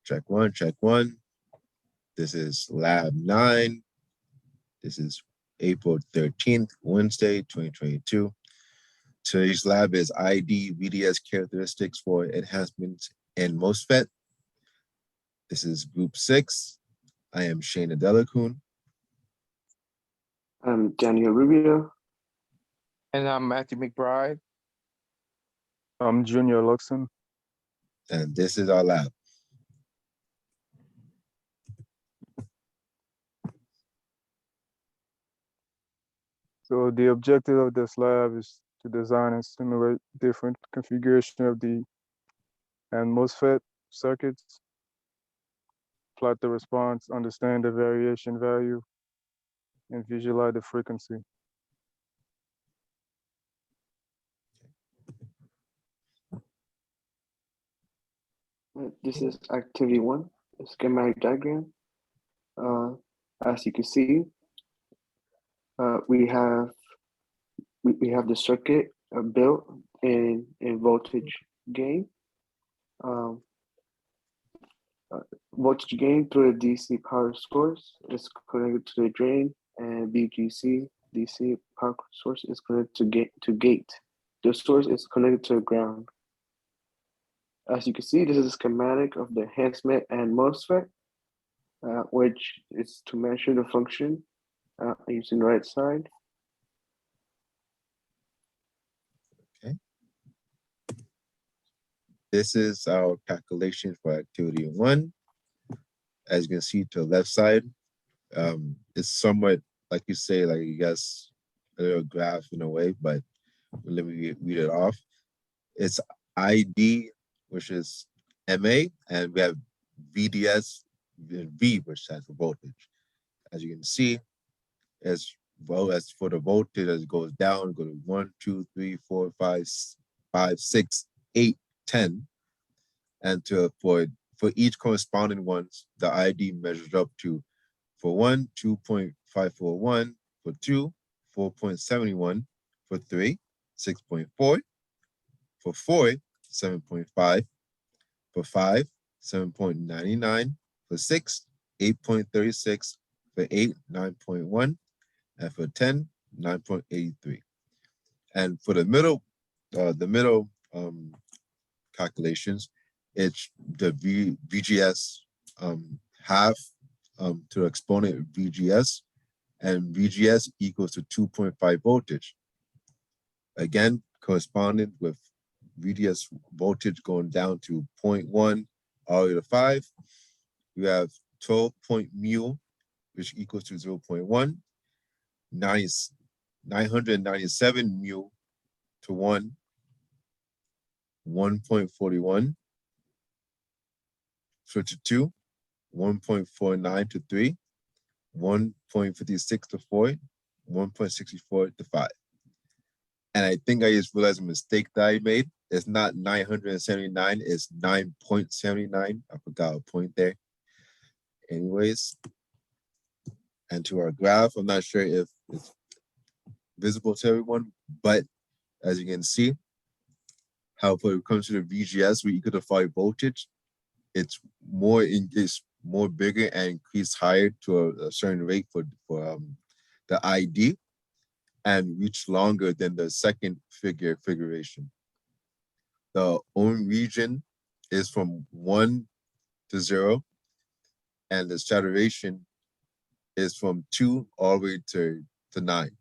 Check one, check one. This is Lab 9. This is April 13th, Wednesday, 2022. Today's lab is ID VDS characteristics for enhancements in MOSFET. This is group 6. I am Shane Adelakun. I'm Daniel Rubio. And I'm Matthew McBride. I'm Junior Luxon. And this is our lab. So the objective of this lab is to design and simulate different configuration of the MOSFET circuits, plot the response, understand the variation value, and visualize the frequency. This is activity 1, the schematic diagram. As you can see, we have the circuit built in voltage gain. Voltage gain through a DC power source is connected to the drain, and VGC DC power source is connected to gate. The source is connected to ground. As you can see, this is a schematic of the enhancement and MOSFET, which is to measure the function using the right side. Okay. This is our calculation for activity 1. As you can see to the left side, it's somewhat like you say, like you guess a little graph in a way, but let me read it off. It's ID, which is MA, and we have VDS, V, which stands for voltage. As you can see, as well as for the voltage, as it goes down, go to 1, 2, 3, 4, 5, 6, 8, 10. And for each corresponding ones, the ID measures up to, for 1, 2.541, for 2, 4.71, for 3, 6.4, for 4, 7.5, for 5, 7.99, for 6, 8.36, for 8, 9.1, and for 10, 9.83. And for the middle calculations, it's the VGS half to the exponent of VGS, and VGS equals to 2.5 voltage. Again, corresponding with VDS voltage going down to 0.1 all the way to 5, we have 12 point mu, which equals to 0.1, 997 mu to 1, 1.41 to 2, 1.49 to 3, 1.56 to 4, 1.64 to 5. And I think I just realized a mistake that I made. It's not 979, it's 9.79. I forgot a point there. Anyways, and to our graph, I'm not sure if it's visible to everyone, but as you can see, how when it comes to the VGS, we equal to 5 voltage, it's more bigger and increased higher to a certain rate for the ID, and reach longer than the second figuration. The own region is from 1 to 0, and the saturation is from 2 all the way to 9.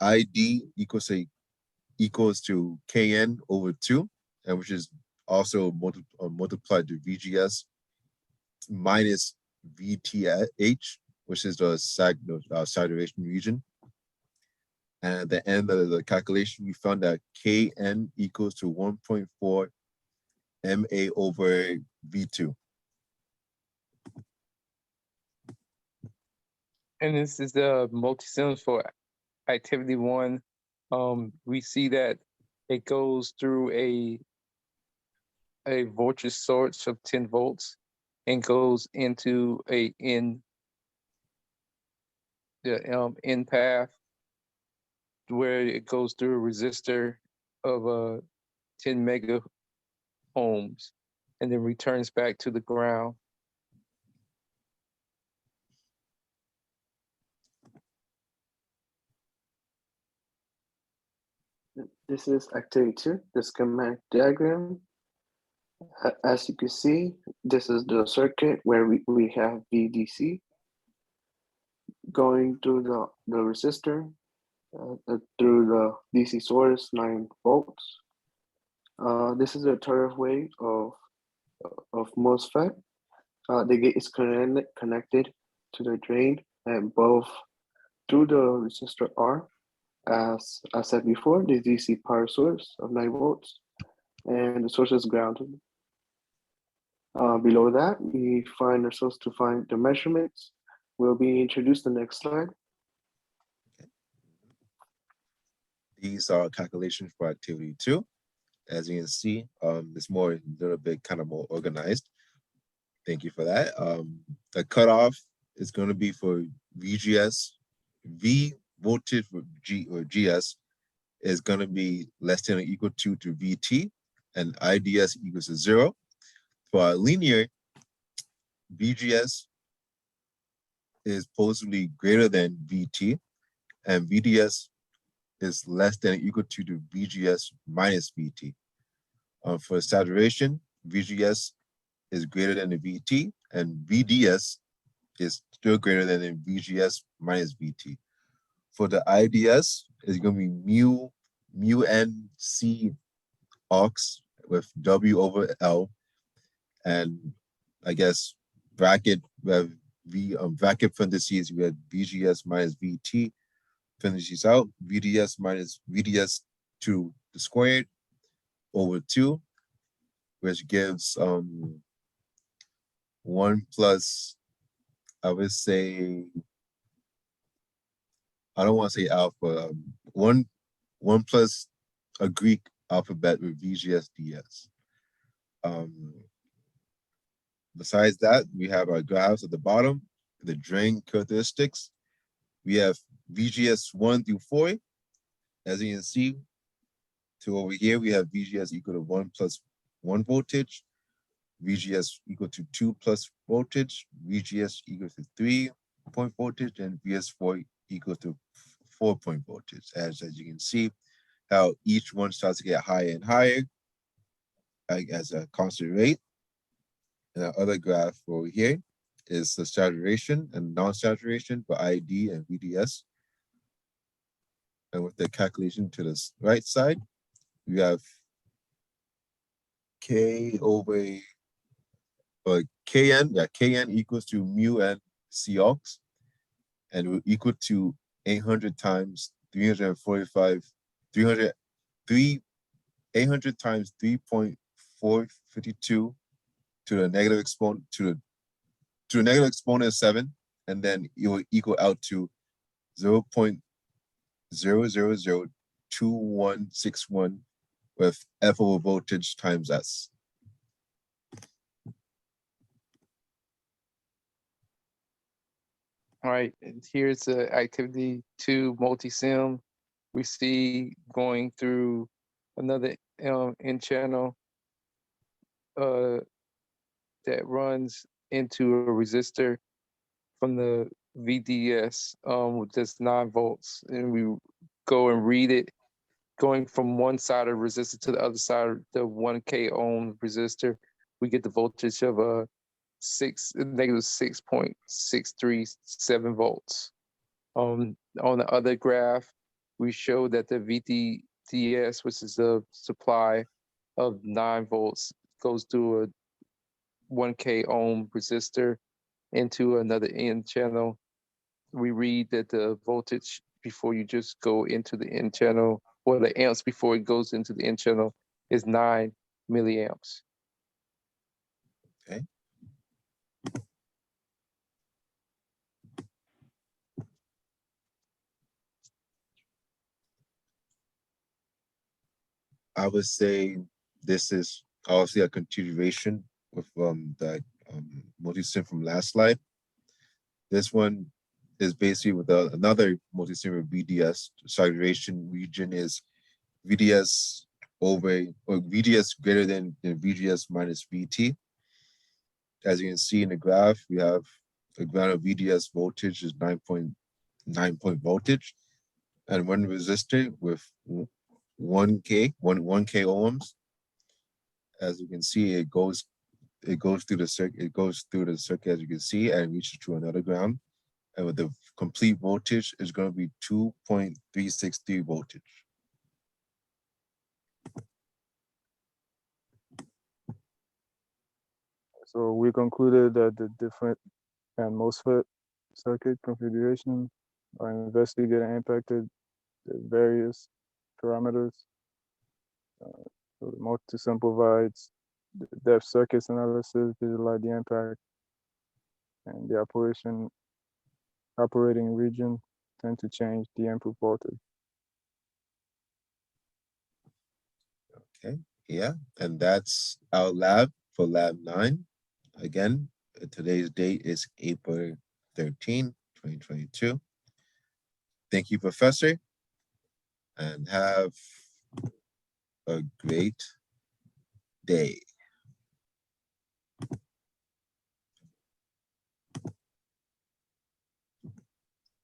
ID equals to Kn over 2, and which is also multiplied to VGS minus VTH, which is the saturation region. And at the end of the calculation, we found that Kn equals to 1.4 MA over V2. And this is the multi-sims for activity 1. We see that it goes through a voltage source of 10 volts and goes into the N path, where it goes through a resistor of 10 ohms, and then returns back to the ground. This is activity 2, the schematic diagram. As you can see, this is the circuit where we have VDC going through the resistor through the DC source 9 volts. This is a third way of MOSFET. The gate is connected to the drain and both through the resistor R. As I said before, the DC power source of 9 volts, and the source is grounded. Below that, we find ourselves to find the measurements. Will be introduced the next slide. These are calculations for activity 2. As you can see, it's more a little bit kind of more organized. Thank you for that. The cutoff is going to be for VGS. V voltage for G or GS is going to be less than or equal to VT, and IDS equals to 0. For our linear, VGS is supposedly greater than VT, and VDS is less than or equal to VGS minus VT. For saturation, VGS is greater than the VT, and VDS is still greater than the VGS minus VT. For the IDS, it's going to be mu n C aux with W over L, and I guess bracket, we have bracket parentheses, we have VGS minus VT, parentheses out, VDS minus VDS to the squared over 2, which gives 1 plus, I would say, I don't want to say alpha, 1 plus a Greek alphabet with VGS DS. Besides that, we have our graphs at the bottom, the drain characteristics. We have VGS 1 through 4. As you can see, to over here, we have VGS equal to 1 plus 1 voltage, VGS equal to 2 plus voltage, VGS equal to 3 point voltage, and VS4 equal to 4 point voltage. As you can see, how each one starts to get higher and higher as a constant rate. And our other graph over here is the saturation and non-saturation for ID and VDS. And with the calculation to the right side, we have K over Kn, Kn equals to mu n Cox, and we're equal to 800 times 345, 800 times 3.452 to the negative exponent to the negative exponent of 7, and then it will equal out to 0.0002161 with F over voltage times S. All right, and here's the activity 2 multi-sim. We see going through another N channel that runs into a resistor from the VDS with just 9 volts, and we go and read it going from one side of the resistor to the other side of the 1K ohm resistor. We get the voltage of negative 6.637 volts. On the other graph, we show that the VDS, which is the supply of 9 volts, goes through a 1K ohm resistor into another N channel. We read that the voltage before you just go into the N channel, or the amps before it goes into the N channel, is 9 milliamps. Okay. I would say this is obviously a continuation with the multi-sim from last slide. This one is basically with another multi-sim with VDS. Saturation region is VDS over or VGS greater than VGS minus VT. As you can see in the graph, we have the ground VGS voltage is 9.9 point voltage, and one resistor with 1K ohms. As you can see, it goes through the circuit. It goes through the circuit, as you can see, and reaches to another ground. And with the complete voltage is going to be 2.363 voltage. So we concluded that the different and MOSFET circuit configuration are investigated impacted the various parameters. So the multi-sim provides the depth circuits analysis, visualize the impact, and the operating region tend to change the input voltage. Okay, yeah, and that's our lab for lab 9. Again, today's date is April 13, 2022. Thank you, Professor, and have a great day.